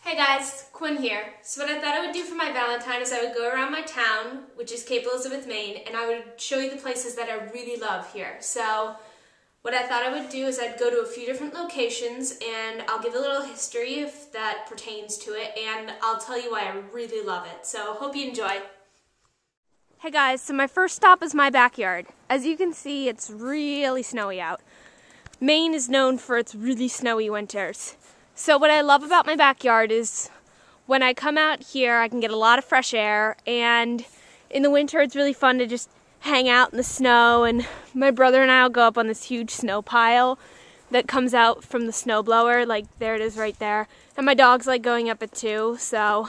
Hey guys, Quinn here. So what I thought I would do for my Valentine is I would go around my town, which is Cape Elizabeth, Maine, and I would show you the places that I really love here. So what I thought I would do is I'd go to a few different locations and I'll give a little history if that pertains to it, and I'll tell you why I really love it. So hope you enjoy. Hey guys, so my first stop is my backyard. As you can see, it's really snowy out. Maine is known for its really snowy winters. So what I love about my backyard is when I come out here, I can get a lot of fresh air, and in the winter it's really fun to just hang out in the snow, and my brother and I will go up on this huge snow pile that comes out from the snowblower, like there it is right there, and my dogs like going up it too, so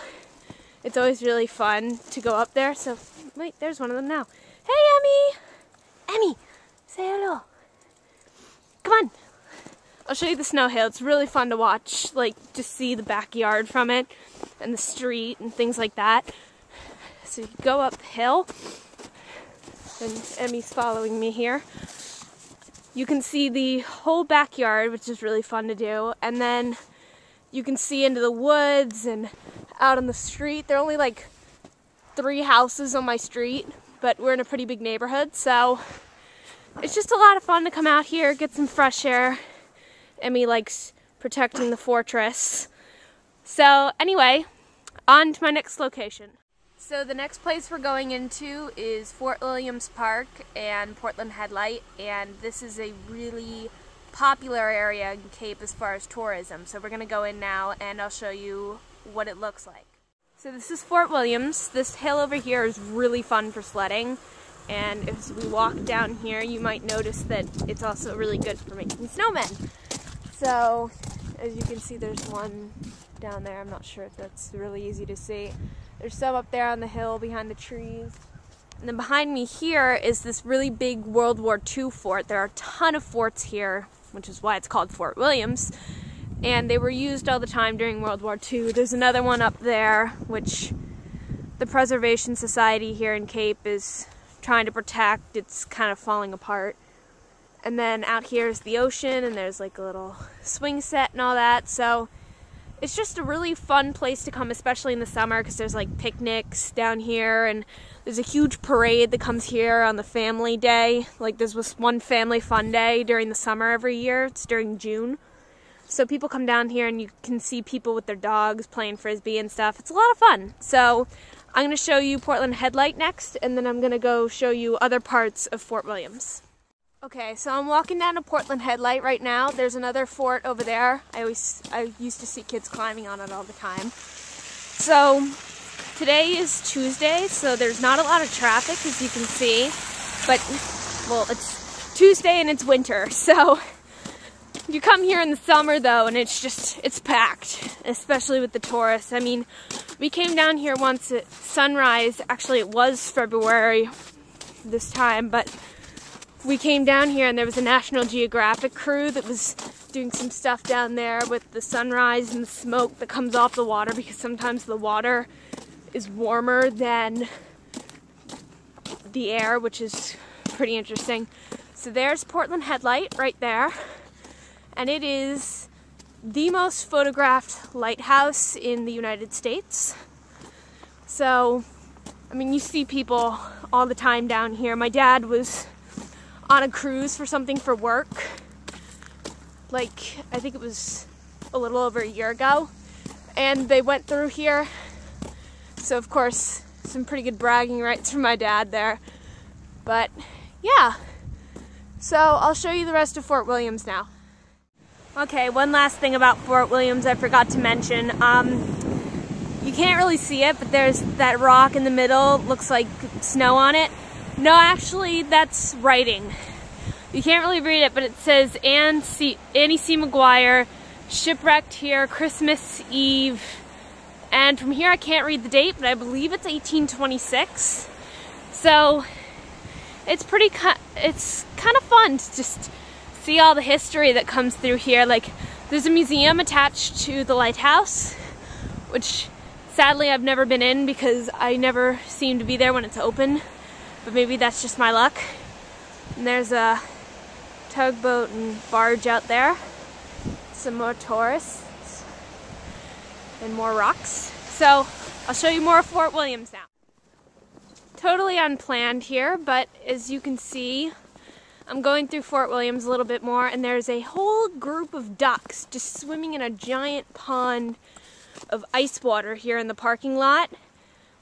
it's always really fun to go up there. So wait, there's one of them now. Hey Emmy! Say hello. Come on. I'll show you the snow hill. It's really fun to watch, like just see the backyard from it and the street and things like that. So you go up the hill, and Emmy's following me here. You can see the whole backyard, which is really fun to do, and then you can see into the woods and out on the street. There are only like 3 houses on my street, but we're in a pretty big neighborhood, so it's just a lot of fun to come out here, get some fresh air. Emmy likes protecting the fortress. So anyway, on to my next location. So the next place we're going into is Fort Williams Park and Portland Headlight, and this is a really popular area in Cape as far as tourism. So we're going to go in now and I'll show you what it looks like. So this is Fort Williams. This hill over here is really fun for sledding, and as we walk down here you might notice that it's also really good for making snowmen. So, as you can see, there's one down there. I'm not sure if that's really easy to see. There's some up there on the hill behind the trees. And then behind me here is this really big World War II fort. There are a ton of forts here, which is why it's called Fort Williams. And they were used all the time during World War II. There's another one up there, which the Preservation Society here in Cape is trying to protect. It's kind of falling apart. And then out here is the ocean, and there's like a little swing set and all that. So it's just a really fun place to come, especially in the summer, because there's like picnics down here, and there's a huge parade that comes here on the family day. Like there's this one family fun day during the summer every year. It's during June. So people come down here and you can see people with their dogs playing frisbee and stuff. It's a lot of fun. So I'm going to show you Portland Headlight next, and then I'm going to go show you other parts of Fort Williams. Okay, so I'm walking down to Portland Headlight right now. There's another fort over there. I used to see kids climbing on it all the time. So today is Tuesday, so there's not a lot of traffic, as you can see. But, well, it's Tuesday and it's winter, so you come here in the summer though, and it's packed, especially with the tourists. I mean, we came down here once at sunrise. Actually, it was February this time, but we came down here and there was a National Geographic crew that was doing some stuff down there with the sunrise and the smoke that comes off the water, because sometimes the water is warmer than the air, which is pretty interesting. So there's Portland Headlight right there, and it is the most photographed lighthouse in the United States. So, I mean, you see people all the time down here. My dad was on a cruise for something for work, like I think it was a little over a year ago, and they went through here, so of course some pretty good bragging rights from my dad there. But yeah, so I'll show you the rest of Fort Williams now. Okay, one last thing about Fort Williams I forgot to mention. You can't really see it, but there's that rock in the middle, looks like snow on it. No, actually, that's writing. You can't really read it, but it says Annie C. McGuire, shipwrecked here Christmas Eve. And from here I can't read the date, but I believe it's 1826. So it's kind of fun to just see all the history that comes through here. Like, there's a museum attached to the lighthouse, which sadly I've never been in because I never seem to be there when it's open. But maybe that's just my luck. And there's a tugboat and barge out there. Some more tourists. and more rocks. So I'll show you more of Fort Williams now. Totally unplanned here, but as you can see, I'm going through Fort Williams a little bit more, and there's a whole group of ducks just swimming in a giant pond of ice water here in the parking lot,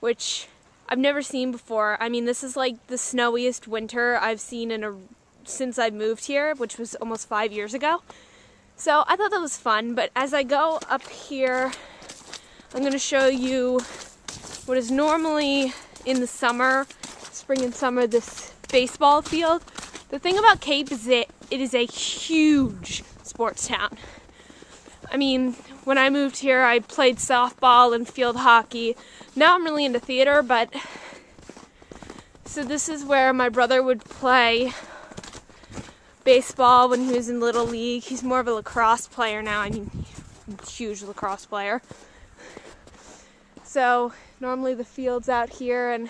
which I've never seen before. I mean, this is like the snowiest winter I've seen since I moved here, which was almost 5 years ago. So I thought that was fun, but as I go up here, I'm going to show you what is normally in the summer, spring and summer, this baseball field. The thing about Cape is it is a huge sports town. I mean, when I moved here, I played softball and field hockey. Now I'm really into theater, but so this is where my brother would play baseball when he was in Little League. He's more of a lacrosse player now. I mean, huge lacrosse player. So normally the field's out here, and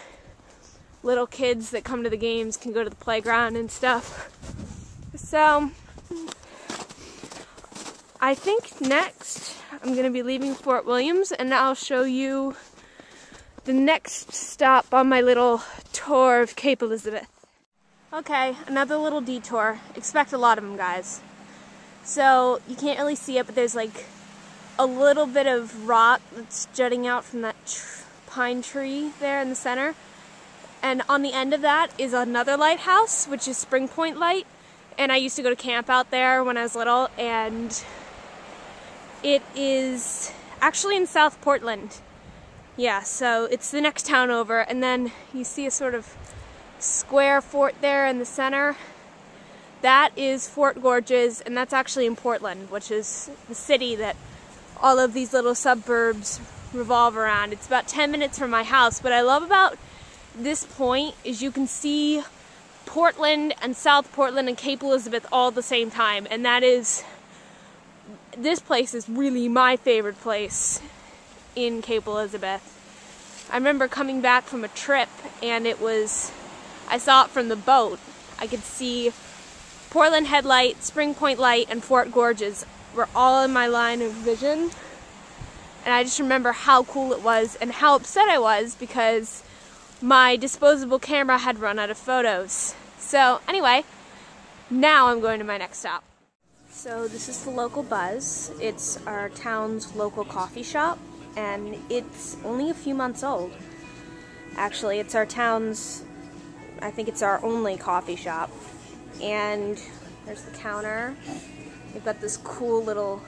little kids that come to the games can go to the playground and stuff. So I think next I'm going to be leaving Fort Williams, and I'll show you the next stop on my little tour of Cape Elizabeth. Okay, another little detour. Expect a lot of them, guys. So you can't really see it, but there's like a little bit of rock that's jutting out from that pine tree there in the center. And on the end of that is another lighthouse, which is Spring Point Light. And I used to go to camp out there when I was little, and it is actually in South Portland. Yeah, so it's the next town over. And then you see a sort of square fort there in the center. That is Fort Gorges, and that's actually in Portland, which is the city that all of these little suburbs revolve around. It's about 10 minutes from my house. What I love about this point is you can see Portland and South Portland and Cape Elizabeth all at the same time, and this place is really my favorite place in Cape Elizabeth. I remember coming back from a trip, and I saw it from the boat. I could see Portland Headlight, Spring Point Light, and Fort Gorges were all in my line of vision, and I just remember how cool it was and how upset I was because my disposable camera had run out of photos. So anyway, now I'm going to my next stop. So this is the local Buzz. It's our town's local coffee shop, and it's only a few months old. Actually, it's our town's, I think it's our only coffee shop. And there's the counter. We've got this cool little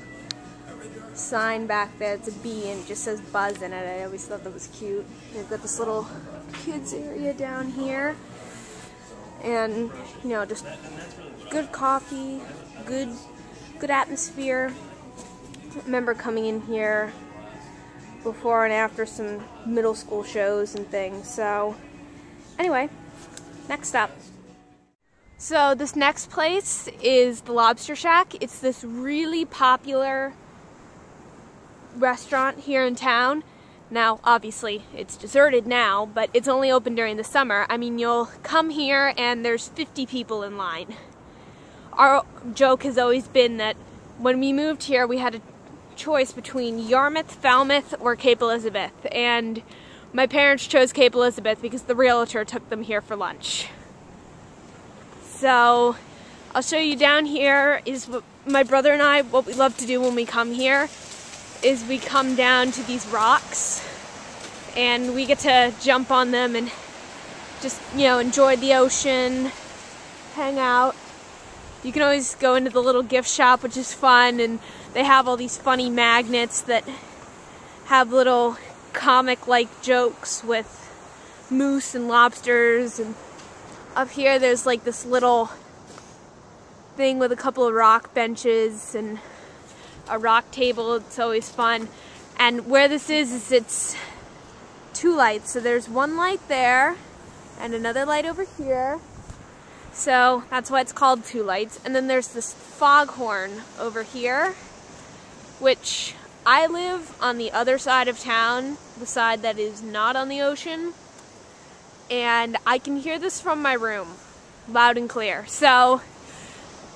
sign back there. It's a bee and it just says Buzz in it. I always thought that was cute. We've got this little kids area down here, and you know, just good coffee, good atmosphere. I remember coming in here before and after some middle school shows and things. So anyway, next stop. So this next place is the Lobster Shack. It's this really popular restaurant here in town. Now, obviously, it's deserted now, but it's only open during the summer. I mean, you'll come here and there's 50 people in line. Our joke has always been that when we moved here, we had a choice between Yarmouth, Falmouth, or Cape Elizabeth. And my parents chose Cape Elizabeth because the realtor took them here for lunch. So, I'll show you down here is what my brother and I, what we love to do when we come here, is we come down to these rocks and we get to jump on them and just, you know, enjoy the ocean, hang out. You can always go into the little gift shop, which is fun, and they have all these funny magnets that have little comic-like jokes with moose and lobsters. And up here there's like this little thing with a couple of rock benches and a rock table. It's always fun. And where this is it's two lights. So there's one light there and another light over here. So that's why it's called two lights. And then there's this foghorn over here, which I live on the other side of town, the side that is not on the ocean. And I can hear this from my room, loud and clear. So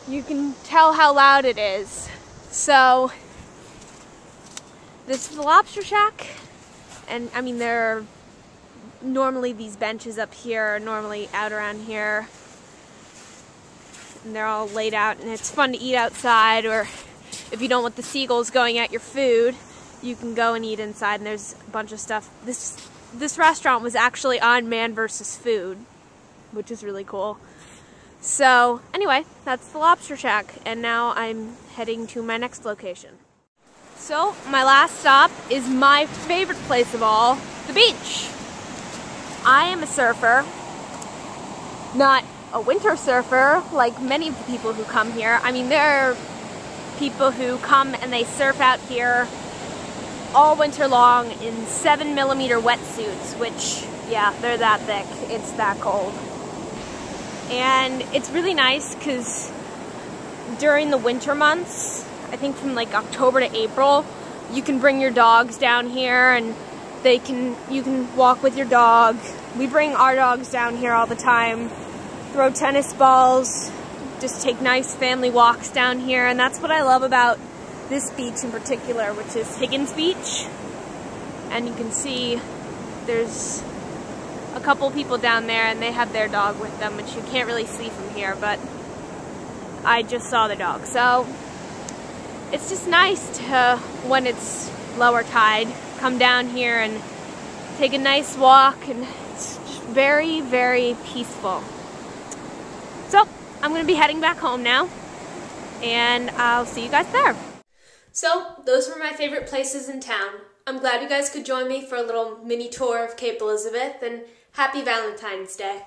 you can tell how loud it is. So This is the Lobster Shack, and I mean there are normally these benches up here, normally out around here, and they're all laid out, and it's fun to eat outside, or if you don't want the seagulls going at your food, you can go and eat inside, and there's a bunch of stuff. This restaurant was actually on Man vs. Food, which is really cool. So anyway, that's the Lobster Shack, and now I'm heading to my next location. So my last stop is my favorite place of all, the beach. I am a surfer, not a winter surfer like many of the people who come here. I mean, there are people who come and they surf out here all winter long in 7mm wetsuits, which, yeah, they're that thick. It's that cold. And it's really nice because during the winter months, I think from like October to April, you can bring your dogs down here and you can walk with your dog. We bring our dogs down here all the time, throw tennis balls, just take nice family walks down here, and that's what I love about this beach in particular, which is Higgins Beach. And you can see there's a couple people down there and they have their dog with them, which you can't really see from here, but I just saw the dog. So it's just nice to, when it's lower tide, come down here and take a nice walk, and it's just very, very peaceful. So I'm going to be heading back home now, and I'll see you guys there. So those were my favorite places in town. I'm glad you guys could join me for a little mini tour of Cape Elizabeth, and happy Valentine's Day.